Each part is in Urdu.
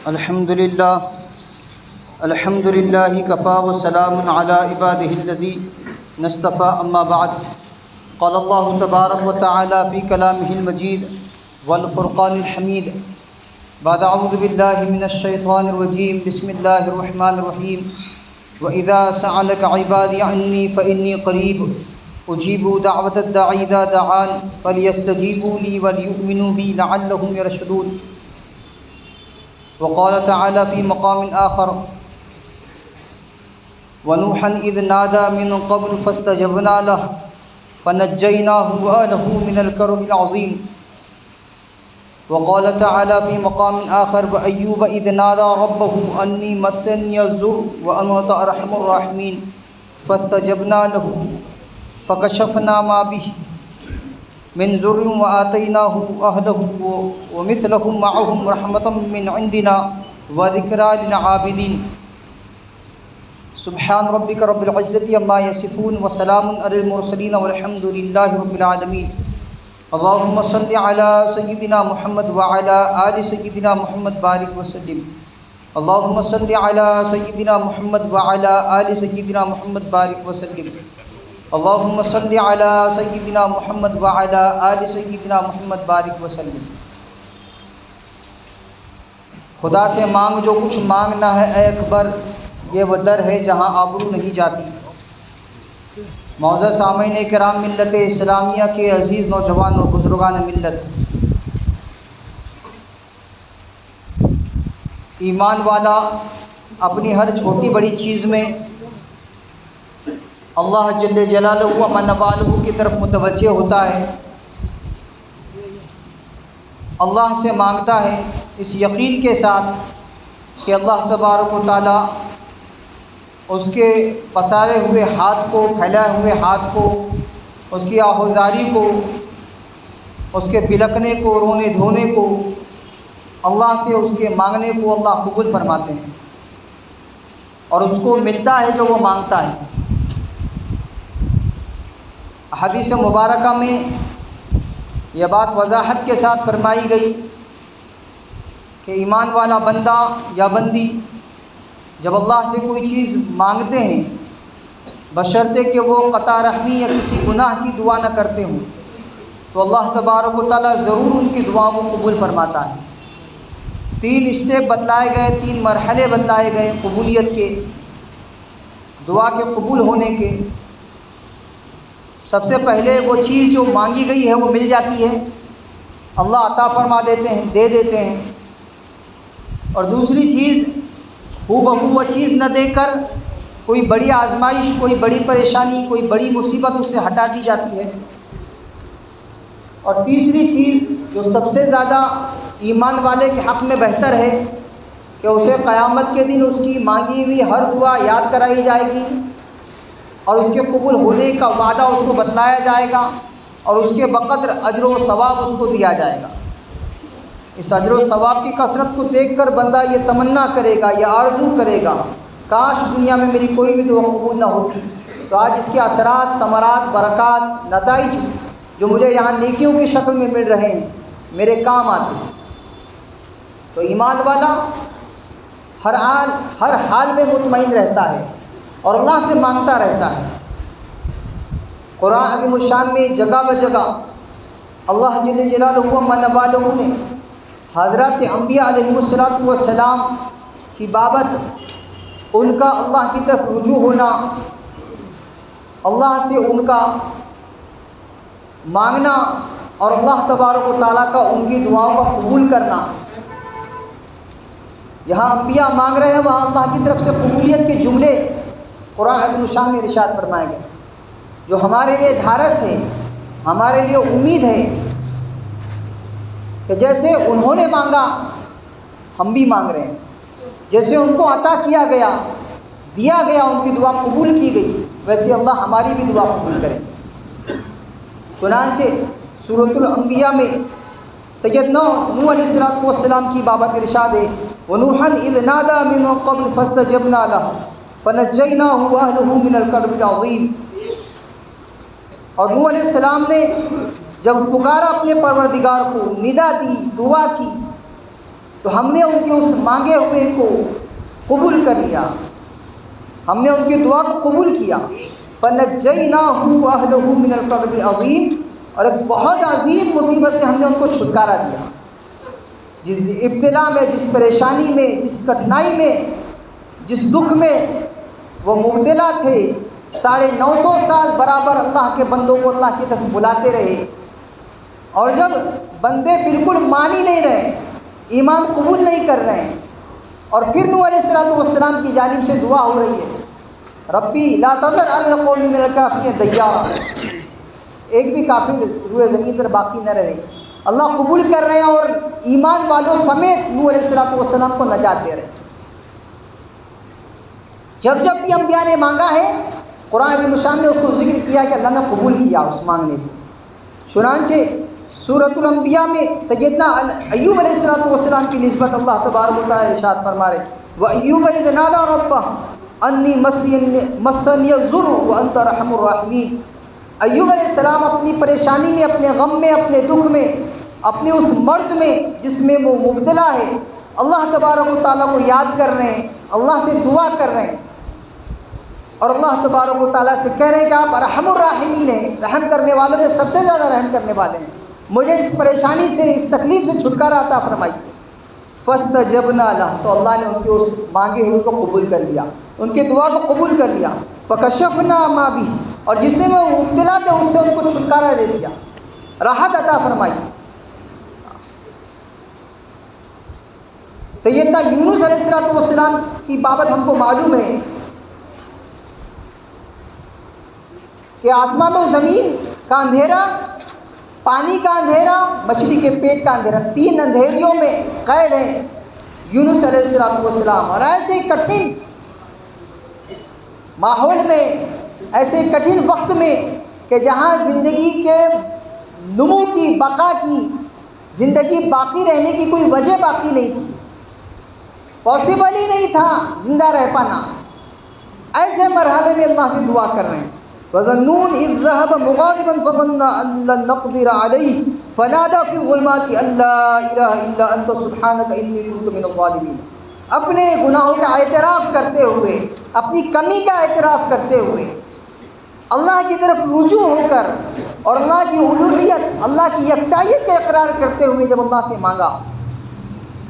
الحمد للہ کفا وسلام علی عباده الذین اصطفى اما بعد قال اللہ تبارک وتعالی فی کلامہ المجید والفرقان الحمید بعد اعوذ باللہ من الشیطان الرجیم بسم اللہ الرحمن الرحیم وَإِذَا سَأَلَكَ عِبَادِي عَنِّي فَإِنِّي قَرِيبٌ أُجِيبُ دَعْوَةَ الدَّاعِ إِذَا دَعَانِ فَلْيَسْتَجِيبُوا لِي وَلْيُؤْمِنُوا بِي لَعَلَّهُمْ يَرْشُدُونَ وقال تعالى في مقام آخر ونوحا إذ نادى من قبل فاستجبنا له فنجيناه وأهله من الكرب العظيم وقال تعالى في مقام آخر وأيوب إذ نادى ربه أني مسني الضر وأنت أرحم الراحمين فاستجبنا له فكشفنا ما به من ضر وآتيناه أهله ومثلهم معهم رحمة من عندنا وذكرى للعابدين سبحان ربك رب العزة عما يصفون وسلام على المرسلين والحمد لله رب العالمين اللهم صل على سيدنا محمد وعلى آل سيدنا محمد بارك وسلم اللهم صل على سيدنا محمد وعلى آل سيدنا محمد بارك وسلم اللهم صل على سيدنا محمد وعلى آل سيدنا محمد بارك وسلم۔ خدا سے مانگ جو کچھ مانگنا ہے اے اکبر، یہ وہ در ہے جہاں آبرو نہیں جاتی۔ معزز سامعین کرام، ملت اسلامیہ کے عزیز نوجوان اور بزرگان ملت، ایمان والا اپنی ہر چھوٹی بڑی چیز میں اللہ جل جلالہ و من والہ کی طرف متوجہ ہوتا ہے، اللہ سے مانگتا ہے اس یقین کے ساتھ کہ اللہ تبارک و تعالی اس کے پسارے ہوئے ہاتھ کو، پھیلائے ہوئے ہاتھ کو، اس کی آہوزاری کو، اس کے بلکنے کو، رونے دھونے کو، اللہ سے اس کے مانگنے کو اللہ قبول فرماتے ہیں اور اس کو ملتا ہے جو وہ مانگتا ہے۔ حدیث مبارکہ میں یہ بات وضاحت کے ساتھ فرمائی گئی کہ ایمان والا بندہ یا بندی جب اللہ سے کوئی چیز مانگتے ہیں، بشرطے کہ وہ قطع رحمی یا کسی گناہ کی دعا نہ کرتے ہوں، تو اللہ تبارک و تعالیٰ ضرور ان کی دعاؤں کو قبول فرماتا ہے۔ 3 اسٹیپ بتلائے گئے، 3 مرحلے بتلائے گئے قبولیت کے، دعا کے قبول ہونے کے۔ سب سے پہلے وہ چیز جو مانگی گئی ہے وہ مل جاتی ہے، اللہ عطا فرما دیتے ہیں، دے دیتے ہیں۔ اور دوسری چیز، ہو بہو وہ چیز نہ دے کر کوئی بڑی آزمائش، کوئی بڑی پریشانی، کوئی بڑی مصیبت اس سے ہٹا دی جاتی ہے۔ اور تیسری چیز جو سب سے زیادہ ایمان والے کے حق میں بہتر ہے کہ اسے قیامت کے دن اس کی مانگی ہوئی ہر دعا یاد کرائی جائے گی اور اس کے قبول ہونے کا وعدہ اس کو بتلایا جائے گا اور اس کے بقدر اجر و ثواب اس کو دیا جائے گا۔ اس اجر و ثواب کی کثرت کو دیکھ کر بندہ یہ تمنا کرے گا، یہ آرزو کرے گا، کاش دنیا میں میری کوئی بھی دعا قبول نہ ہوتی، تو آج اس کے اثرات، ثمرات، برکات، نتائج جو مجھے یہاں نیکیوں کی شکل میں مل رہے ہیں میرے کام آتے ہیں۔ تو ایمان والا ہر حال میں مطمئن رہتا ہے اور اللہ سے مانگتا رہتا ہے۔ قرآن عظیم الشان میں جگہ بجگہ اللہ جل جلالہ و من والہ نے حضرات انبیاء علیہ السلام کی بابت ان کا اللہ کی طرف رجوع ہونا، اللہ سے ان کا مانگنا اور اللہ تبارک و تعالیٰ کا ان کی دعاؤں کا قبول کرنا۔ یہاں انبیاء مانگ رہے ہیں، وہاں اللہ کی طرف سے قبولیت کے جملے قرآن عظیم الشان میں ارشاد فرمائے گئے، جو ہمارے لیے دھارس ہے، ہمارے لیے امید ہے کہ جیسے انہوں نے مانگا ہم بھی مانگ رہے ہیں، جیسے ان کو عطا کیا گیا، دیا گیا، ان کی دعا قبول کی گئی، ویسے اللہ ہماری بھی دعا قبول کرے۔ چنانچہ سورۃ الانبیاء میں سیدنا نوح علیہ السلام کی بابت ارشاد ہے وَنُوحًا إِذْ نَادَى مِن قَبْلُ فَاسْتَجَبْنَا لَهُ فَنَجَّيْنَاهُ وَأَهْلَهُ مِنَ الْكَرْبِ الْعَظِيمِ۔ اور نوح علیہ السلام نے جب پکارا اپنے پروردگار کو، ندا دی، دعا کی، تو ہم نے ان کے اس مانگے ہوئے کو قبول کر لیا، ہم نے ان کی دعا کو قبول کیا۔ فَنَجَّيْنَاهُ وَأَهْلَهُ مِنَ الْكَرْبِ الْعَظِيمِ، اور ایک بہت عظیم مصیبت سے ہم نے ان کو چھٹکارا دیا۔ جس ابتلا میں، جس پریشانی میں، جس کٹھنائی میں، جس دکھ میں وہ مبتلا تھے، 950 سال برابر اللہ کے بندوں کو اللہ کی طرف بلاتے رہے، اور جب بندے بالکل مان ہی نہیں رہے، ایمان قبول نہیں کر رہے ہیں، اور پھر نوح علیہ السلام کی جانب سے دعا ہو رہی ہے، ربی لا تذر علی القوم من الکافرین دیارا، ایک بھی کافر روئے زمین پر باقی نہ رہے، اللہ قبول کر رہے ہیں اور ایمان والوں سمیت نوح علیہ السلام کو نجات دے رہے ہیں۔ جب جب بھی انبیاء نے مانگا ہے، قرآن عظیم الشان نے اس کو ذکر کیا کہ اللہ نے قبول کیا اس مانگنے کو۔ چنانچہ سورۃ الانبیاء میں سیدنا ایوب علیہ السلام کی نسبت اللہ تبارک و تعالی ارشاد فرما رہے وَأَيُّوبَ إِذْ نَادَىٰ رَبَّهُ أَنِّي مَسَّنِيَ الضُّرُّ وَأَنْتَ أَرْحَمُ الرَّاحِمِينَ۔ ایوب علیہ السلام اپنی پریشانی میں، اپنے غم میں، اپنے دکھ میں، اپنے اس مرض میں جس میں وہ مبتلا ہے، اللہ تبارک و تعالیٰ کو یاد کر رہے ہیں، اللہ سے دعا کر رہے ہیں، اور اللہ تبارک و تعالیٰ سے کہہ رہے ہیں کہ آپ ارحم الراحمین ہیں، رحم کرنے والوں میں سب سے زیادہ رحم کرنے والے ہیں، مجھے اس پریشانی سے، اس تکلیف سے چھٹکارا عطا فرمائیے۔ فاستجبنا لہ، تو اللہ نے ان کے اس مانگے ہوئے کو قبول کر لیا، ان کے دعا کو قبول کر لیا۔ فکشفنا ما بہ، اور جس سے وہ مبتلا تھے اس سے ان کو چھٹکارا دے دیا، راحت عطا فرمائی۔ سیدنا یونس علیہ السلام کی بابت ہم کو معلوم ہے کہ آسمان و زمین کا اندھیرا، پانی کا اندھیرا، مچھلی کے پیٹ کا اندھیرا، 3 اندھیریوں میں قید ہیں یونس علیہ السلام، اور ایسے کٹھن ماحول میں، ایسے کٹھن وقت میں کہ جہاں زندگی کے نمو کی، بقا کی، زندگی باقی رہنے کی کوئی وجہ باقی نہیں تھی، پاسبل ہی نہیں تھا زندہ رہ پانا، ایسے مرحلے میں اللہ سے دعا کر رہے ہیں۔ وَظَنُّونَ إِذْ ذَهَبَ مُغَاضِبًا فَظَنَّ أَن لَّن نَّقْدِرَ عَلَيْهِ فَنَادَىٰ فِي الظُّلُمَاتِ أَن لَّا إِلَٰهَ إِلَّا أَنتَ سُبْحَانَكَ إِنِّي كُنتُ مِنَ الظَّالِمِينَ، اپنے گناہوں کا اعتراف کرتے ہوئے، اپنی کمی کا اعتراف کرتے ہوئے، اللہ کی طرف رجوع ہو کر، اور اللہ کی الوہیت، اللہ کی یکتائیت کا اقرار کرتے ہوئے جب اللہ سے مانگا،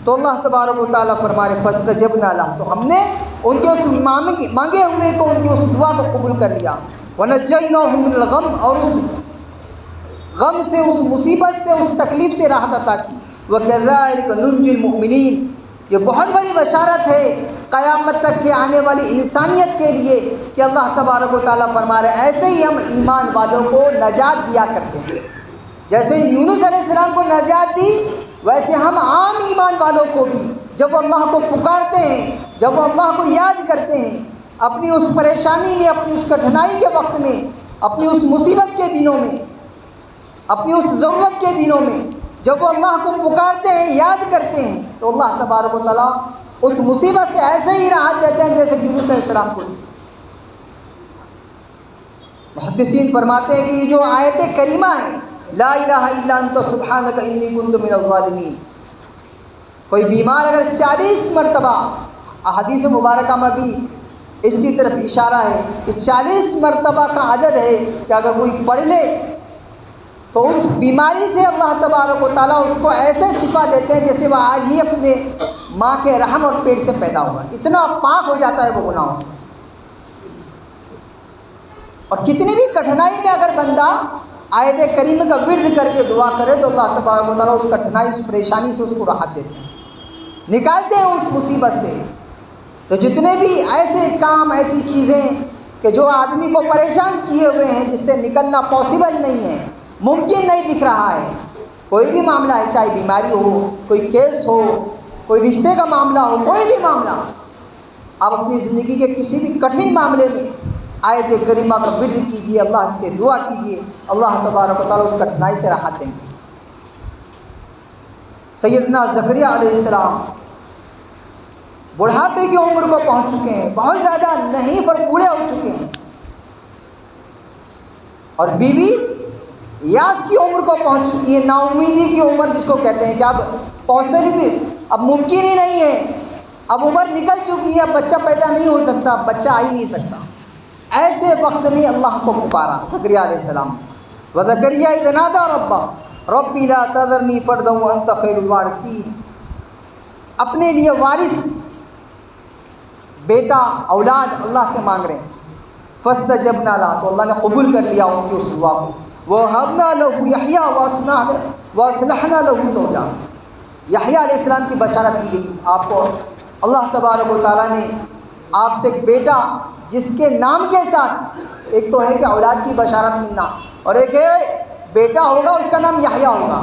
تو اللہ تبارک و تعالیٰ فرما رہے فاستجبنا لہ، تو ہم نے ان کے اس مانگے ہوئے کو، ان کی اس دعا کو قبول کر لیا۔ وَنَجَّيْنَاهُ مِنَ الْغَمِّ، اور اس غم سے، اس مصیبت سے، اس تکلیف سے راحت عطا کی۔ وَكَذَلِكَ نُنْجِي الْمُؤْمِنِينَ، یہ بہت بڑی بشارت ہے قیامت تک کے آنے والی انسانیت کے لیے کہ اللہ تبارک و تعالیٰ فرما رہے ایسے ہی ہم ایمان والوں کو نجات دیا کرتے ہیں، جیسے یونس علیہ السلام کو نجات دی، ویسے ہم عام ایمان والوں کو بھی جب وہ اللہ کو پکارتے ہیں، جب وہ اللہ کو یاد کرتے ہیں، اپنی اس پریشانی میں، اپنی اس کٹھنائی کے وقت میں، اپنی اس مصیبت کے دنوں میں، اپنی اس ضرورت کے دنوں میں، جب وہ اللہ کو پکارتے ہیں، یاد کرتے ہیں، تو اللہ تبارک و تعالیٰ اس مصیبت سے ایسے ہی راحت دیتے ہیں جیسے یونس علیہ السلام کو دی۔ محدثین فرماتے ہیں کہ یہ جو آیت کریمہ ہے، لا الہ الا انت سبحانک انی کنت من الظالمین، کوئی بیمار اگر 40 مرتبہ، احادیث مبارکہ میں بھی اس کی طرف اشارہ ہے کہ 40 مرتبہ کا عدد ہے کہ اگر کوئی پڑھ لے تو اس بیماری سے اللہ تبارک و تعالیٰ اس کو ایسے شفا دیتے ہیں جیسے وہ آج ہی اپنے ماں کے رحم اور پیٹ سے پیدا ہوا، اتنا پاک ہو جاتا ہے وہ گناہوں سے۔ اور کتنی بھی کٹھنائی میں اگر بندہ آیت کریمہ کا ورد کر کے دعا کرے تو اللہ تبارک و تعالیٰ اس کٹھنائی، اس پریشانی سے اس کو راحت دیتے ہیں، نکالتے ہیں اس مصیبت سے۔ تو جتنے بھی ایسے کام، ایسی چیزیں کہ جو آدمی کو پریشان کیے ہوئے ہیں، جس سے نکلنا پاسبل نہیں ہے، ممکن نہیں دکھ رہا ہے، کوئی بھی معاملہ ہے، چاہے بیماری ہو، کوئی کیس ہو، کوئی رشتے کا معاملہ ہو، کوئی بھی معاملہ، آپ اپنی زندگی کے کسی بھی کٹھن معاملے میں آیت کریمہ کا ورد کیجیے، اللہ سے دعا کیجیے، اللہ تبارک و تعالیٰ اس کٹھنائی سے راحت دیں گے۔ سیدنا زکریا علیہ السلام بڑھاپے کی عمر کو پہنچ چکے ہیں، بہت زیادہ نہیں پر بوڑھے ہو چکے ہیں، اور بیوی یاس کی عمر کو پہنچ چکی ہے، نا امیدی کی عمر جس کو کہتے ہیں کہ اب اب ممکن ہی نہیں ہے، اب عمر نکل چکی ہے، اب بچہ پیدا نہیں ہو سکتا، بچہ آ ہی نہیں سکتا۔ ایسے وقت میں اللہ کو پکارا زکریا علیہ السلام نے، وزکریا اذ نادى ربہ ربی لا تذرنی فردا وانت خیر الوارثین، اپنے لیے وارث بیٹا اولاد اللہ سے مانگ رہے ہیں۔ فاستجبنا له، تو اللہ نے قبول کر لیا ان کی اس دعا کو۔ وَوَهَبْنَا لَهُ يَحْيَىٰ وَأَصْلَحْنَا لَهُ زَوْجَهُ، یحییٰ علیہ السلام کی بشارت دی گئی آپ کو، اللہ تبارک و تعالیٰ نے آپ سے ایک بیٹا جس کے نام کے ساتھ ایک تو ہے کہ اولاد کی بشارت ملنا، اور ایک ہے بیٹا ہوگا اس کا نام یحییٰ ہوگا۔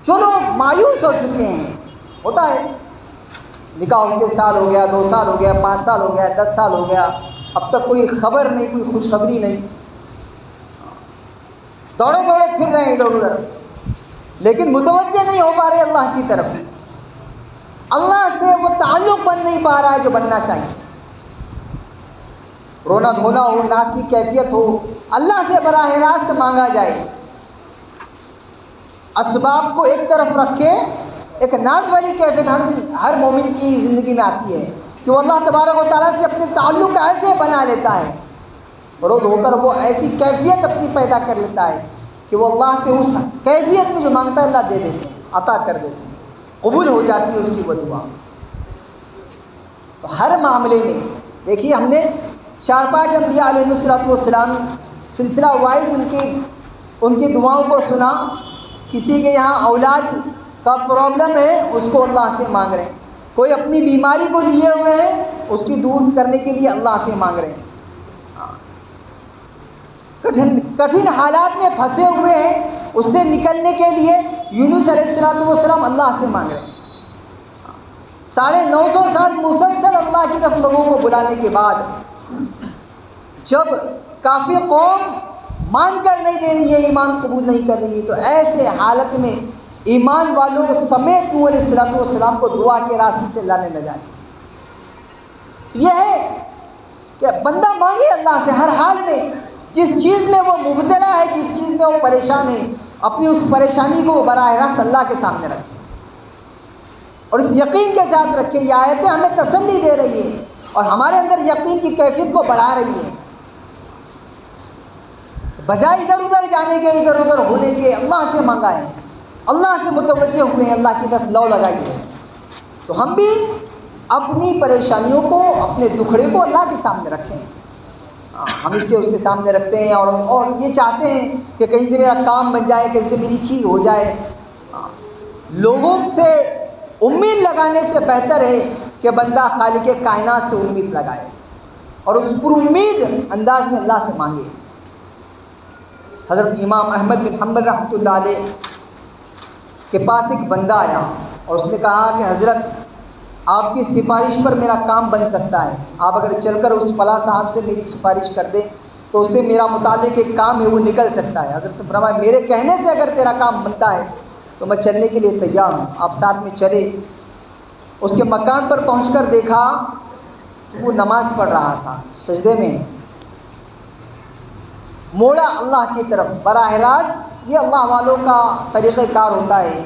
جو لوگ مایوس ہو چکے ہیں، ہوتا ہے نکاح ہو کے سال ہو گیا، 2 سال ہو گیا، 5 سال ہو گیا، 10 سال ہو گیا، اب تک کوئی خبر نہیں، کوئی خوشخبری نہیں، دوڑے دوڑے پھر رہے ہیں ادھر ادھر، لیکن متوجہ نہیں ہو پا رہے اللہ کی طرف، اللہ سے وہ تعلق بن نہیں پا رہا ہے جو بننا چاہیے۔ رونا دھونا ہو، ناز کی کیفیت ہو، اللہ سے براہ راست مانگا جائے، اسباب کو ایک طرف رکھے، ایک ناز والی کیفیت ہر مومن کی زندگی میں آتی ہے کہ وہ اللہ تبارک و تعالیٰ سے اپنے تعلق ایسے بنا لیتا ہے، رو دھو کر وہ ایسی کیفیت اپنی پیدا کر لیتا ہے کہ وہ اللہ سے اس کیفیت میں جو مانگتا ہے اللہ دے دیتے ہیں، عطا کر دیتے ہیں، قبول ہو جاتی ہے اس کی وہ دعا۔ تو ہر معاملے میں دیکھیے ہم نے 4-5 انبیاء علیہ السلام سلسلہ وائز ان کی دعاؤں کو سنا۔ کسی کے یہاں اولاد کا پرابلم ہے، اس کو اللہ سے مانگ رہے ہیں، کوئی اپنی بیماری کو لیے ہوئے ہیں، اس کی دور کرنے کے لیے اللہ سے مانگ رہے ہیں، کٹھن حالات میں پھنسے ہوئے ہیں، اس سے نکلنے کے لیے یونس علیہ السلام اللہ سے مانگ رہے ہیں۔ 950 سال مسلسل اللہ کی طرف لوگوں کو بلانے کے بعد جب کافی قوم مان کر نہیں دے رہی ہے، ایمان قبول نہیں کر رہی ہے، تو ایسے حالت میں ایمان والوں سمیت نوح علیہ السلام کو دعا کے راستے سے اللہ نے نجات دی۔ یہ ہے کہ بندہ مانگے اللہ سے ہر حال میں، جس چیز میں وہ مبتلا ہے، جس چیز میں وہ پریشان ہے، اپنی اس پریشانی کو براہ راست اللہ کے سامنے رکھے، اور اس یقین کے ساتھ رکھے۔ یہ آیتیں ہمیں تسلی دے رہی ہے اور ہمارے اندر یقین کی کیفیت کو بڑھا رہی ہے، بجائے ادھر ادھر جانے کے، ادھر ادھر ہونے کے، اللہ سے منگائیں، اللہ سے متوجہ ہوئے ہیں، اللہ کی طرف لو لگائی ہے۔ تو ہم بھی اپنی پریشانیوں کو، اپنے دکھڑے کو اللہ کے سامنے رکھیں، ہم اس کے سامنے رکھتے ہیں، اور یہ چاہتے ہیں کہ کہیں سے میرا کام بن جائے، کہیں سے میری چیز ہو جائے۔ لوگوں سے امید لگانے سے بہتر ہے کہ بندہ خالق کائنات سے امید لگائے اور اس پر امید انداز میں اللہ سے مانگے۔ حضرت امام احمد بن حنبل رحمۃ اللہ علیہ کے پاس ایک بندہ آیا اور اس نے کہا کہ حضرت آپ کی سفارش پر میرا کام بن سکتا ہے، آپ اگر چل کر اس فلاں صاحب سے میری سفارش کر دیں تو اس سے میرا متعلق ایک کام ہے وہ نکل سکتا ہے۔ حضرت نے فرمایا میرے کہنے سے اگر تیرا کام بنتا ہے تو میں چلنے کے لیے تیار ہوں۔ آپ ساتھ میں چلے، اس کے مکان پر پہنچ کر دیکھا تو وہ نماز پڑھ رہا تھا، سجدے میں موڑا اللہ کی طرف براہ راست۔ یہ اللہ والوں کا طریقہ کار ہوتا ہے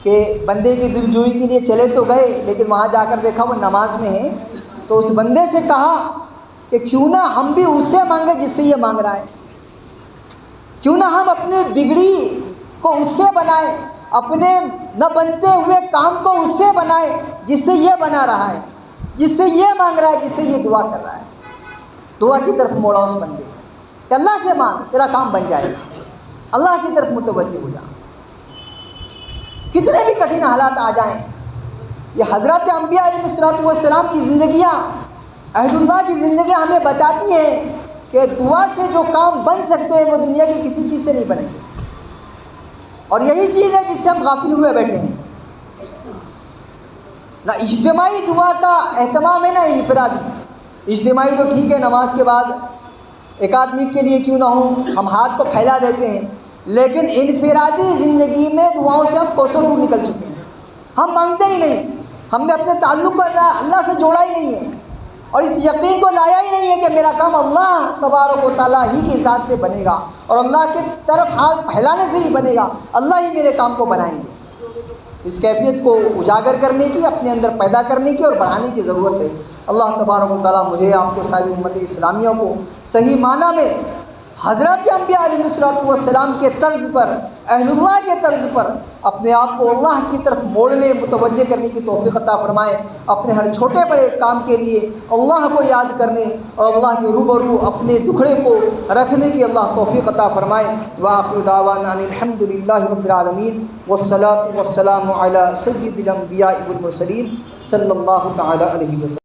کہ بندے کی دل جوئی کے لیے چلے تو گئے، لیکن وہاں جا کر دیکھا وہ نماز میں ہے، تو اس بندے سے کہا کہ کیوں نہ ہم بھی اس سے مانگے جس سے یہ مانگ رہا ہے، کیوں نہ ہم اپنے بگڑی کو اس سے بنائیں، اپنے نہ بنتے ہوئے کام کو اس سے بنائیں جس سے یہ بنا رہا ہے، جس سے یہ مانگ رہا ہے، جس سے یہ دعا کر رہا ہے۔ دعا کی طرف موڑا اس بندے کہ اللہ سے مانگ، تیرا کام بن جائے گا، اللہ کی طرف متوجہ ہو جا۔ کتنے بھی کٹھن حالات آ جائیں، یہ حضرات انبیاء علیہ السلام کی زندگیاں، اہل اللہ کی زندگیاں ہمیں بتاتی ہیں کہ دعا سے جو کام بن سکتے ہیں وہ دنیا کی کسی چیز سے نہیں بنیں گے، اور یہی چیز ہے جس سے ہم غافل ہوئے بیٹھے ہیں۔ نہ اجتماعی دعا کا اہتمام ہے، نہ انفرادی۔ اجتماعی تو ٹھیک ہے، نماز کے بعد 1 منٹ کے لیے کیوں نہ ہو ہم ہاتھ کو پھیلا دیتے ہیں، لیکن انفرادی زندگی میں دعاؤں سے ہم کوسوں دور نکل چکے ہیں، ہم مانگتے ہی نہیں، ہم نے اپنے تعلق کو اللہ سے جوڑا ہی نہیں ہے۔ اور اس یقین کو لایا ہی نہیں ہے کہ میرا کام اللہ تبارک و تعالیٰ ہی کی ذات سے بنے گا اور اللہ کی طرف ہاتھ پھیلانے سے ہی بنے گا، اللہ ہی میرے کام کو بنائیں گے، اس کیفیت کو اجاگر کرنے کی، اپنے اندر پیدا کرنے کی اور بڑھانے کی ضرورت ہے۔ اللہ تبارک و تعالیٰ مجھے آپ کو ساری امت اسلامیہ کو صحیح معنی میں حضرت انبیاء علیہ السلام کے طرز پر، اہل اللہ کے طرز پر اپنے آپ کو اللہ کی طرف موڑنے، متوجہ کرنے کی توفیق عطا فرمائے، اپنے ہر چھوٹے بڑے کام کے لیے اللہ کو یاد کرنے اور اللہ کے روبرو اپنے دکھڑے کو رکھنے کی اللہ توفیق عطا فرمائے۔ وآخر دعوانا ان الحمد للہ رب العالمین والصلاة والسلام علی سید الانبیاء والمرسلین صلی اللہ تعالی علیہ وسلم۔